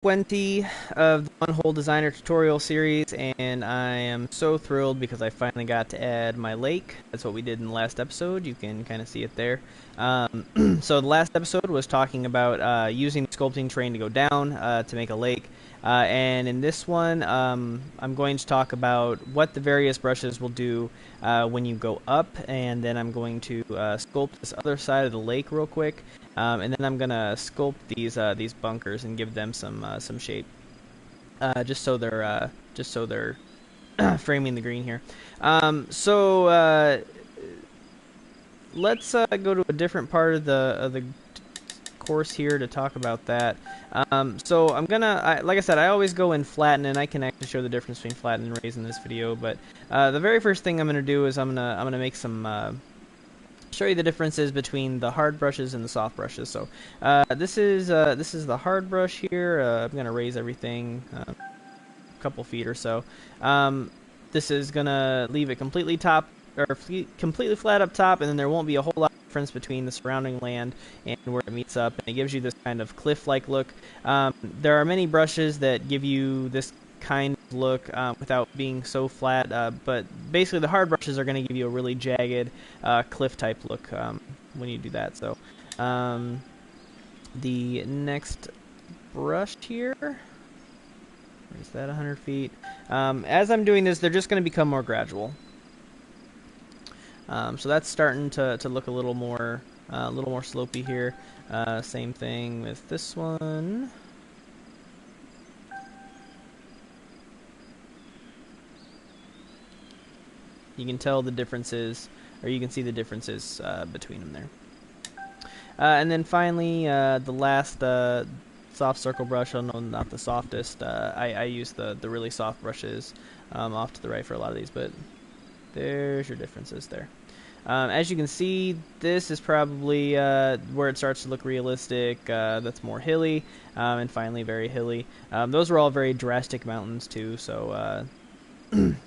20 of the One Hole Designer tutorial series, and I am so thrilled because I finally got to add my lake. That's what we did in the last episode. You can kind of see it there. So the last episode was talking about using the sculpting terrain to go down to make a lake. And in this one, I'm going to talk about what the various brushes will do when you go up, and then I'm going to sculpt this other side of the lake real quick. And then I'm gonna sculpt these bunkers and give them some shape, just so they're framing the green here. So let's go to a different part of the course here to talk about that. So like I said, I always go in flatten, and I can actually show the difference between flatten and raise in this video. But the very first thing I'm gonna do is I'm gonna make some. Show you the differences between the hard brushes and the soft brushes. So this is the hard brush here. I'm gonna raise everything a couple feet or so. This is gonna leave it completely completely flat up top, and then there won't be a whole lot of difference between the surrounding land and where it meets up, and it gives you this kind of cliff-like look. There are many brushes that give you this kind of look without being so flat, but basically the hard brushes are going to give you a really jagged cliff type look when you do that. So the next brush here, raise that 100 feet. As I'm doing this, they're just going to become more gradual. So that's starting to look a little more slopey here. Same thing with this one. You can tell the differences, or you can see the differences between them there. And then finally, the last soft circle brush, oh no, not the softest. I use the really soft brushes off to the right for a lot of these, but there's your differences there. As you can see, this is probably where it starts to look realistic. That's more hilly, and finally very hilly. Those were all very drastic mountains too, so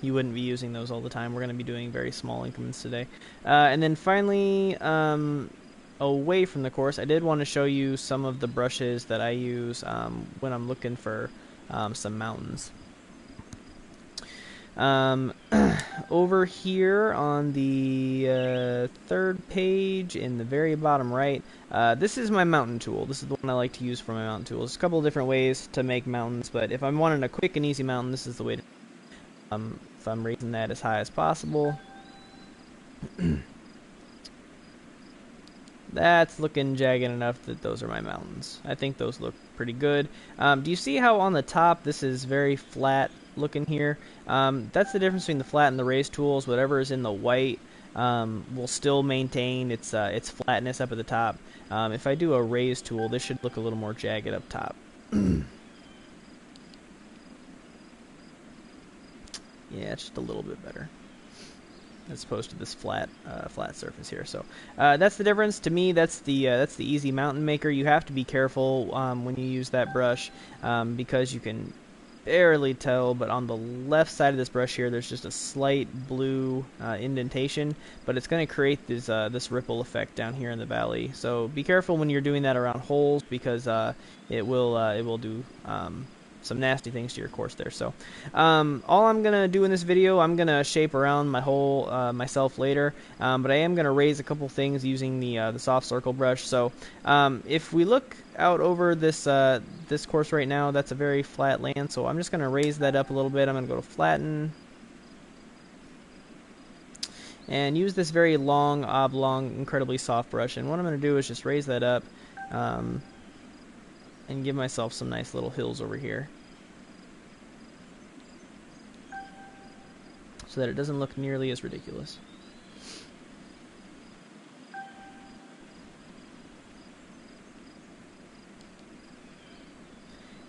you wouldn't be using those all the time. We're going to be doing very small increments today. And then finally, away from the course, I did want to show you some of the brushes that I use when I'm looking for some mountains. Over here on the third page in the very bottom right, this is my mountain tool. This is the one I like to use for my mountain tools. There's a couple of different ways to make mountains, but if I'm wanting a quick and easy mountain, this is the way to if I'm raising that as high as possible. That's looking jagged enough that those are my mountains. I think those look pretty good. Do you see how on the top this is very flat looking here? That's the difference between the flat and the raised tools. Whatever is in the white will still maintain its flatness up at the top. If I do a raised tool, this should look a little more jagged up top. Yeah, it's just a little bit better as opposed to this flat surface here. So that's the difference. To me, that's the easy mountain maker. You have to be careful when you use that brush because you can barely tell, but on the left side of this brush here, there's just a slight blue indentation, but it's going to create this ripple effect down here in the valley. So be careful when you're doing that around holes because it will do some nasty things to your course there. So all I'm gonna do in this video, I'm gonna shape around my hole myself later, but I am gonna raise a couple things using the soft circle brush. So if we look out over this this course right now, that's a very flat land, so I'm just gonna raise that up a little bit. I'm gonna go to flatten and use this very long, oblong, incredibly soft brush, and what I'm gonna do is just raise that up and give myself some nice little hills over here so that it doesn't look nearly as ridiculous.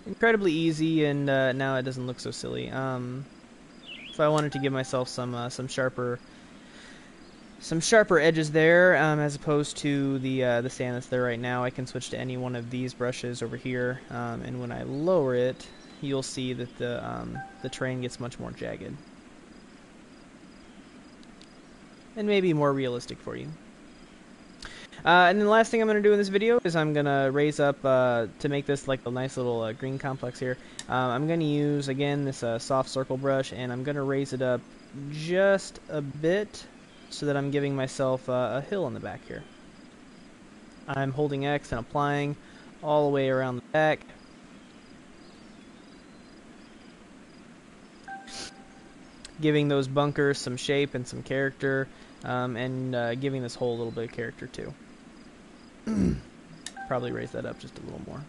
Incredibly easy, and now it doesn't look so silly. If I wanted to give myself some sharper edges there, as opposed to the sand that's there right now, I can switch to any one of these brushes over here, and when I lower it, you'll see that the terrain gets much more jagged and maybe more realistic for you. And then the last thing I'm going to do in this video is I'm going to raise up, to make this like a nice little green complex here, I'm going to use, again, this soft circle brush, and I'm going to raise it up just a bit so that I'm giving myself a hill in the back here. I'm holding X and applying all the way around the back. Giving those bunkers some shape and some character, and giving this hole a little bit of character too. Probably raise that up just a little more.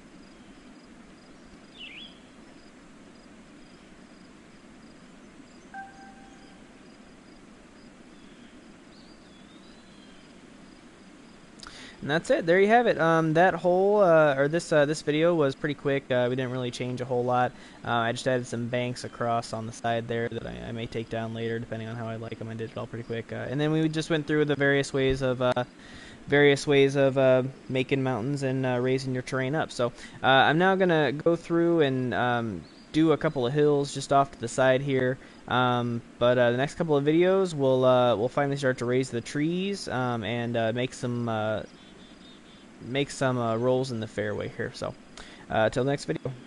And that's it. There you have it. That whole, or this video was pretty quick. We didn't really change a whole lot. I just added some banks across on the side there that I may take down later, depending on how I like them. I did it all pretty quick. And then we just went through the various ways of making mountains and raising your terrain up. So I'm now gonna go through and do a couple of hills just off to the side here. But the next couple of videos, we'll finally start to raise the trees and make some rolls in the fairway here. So till the next video.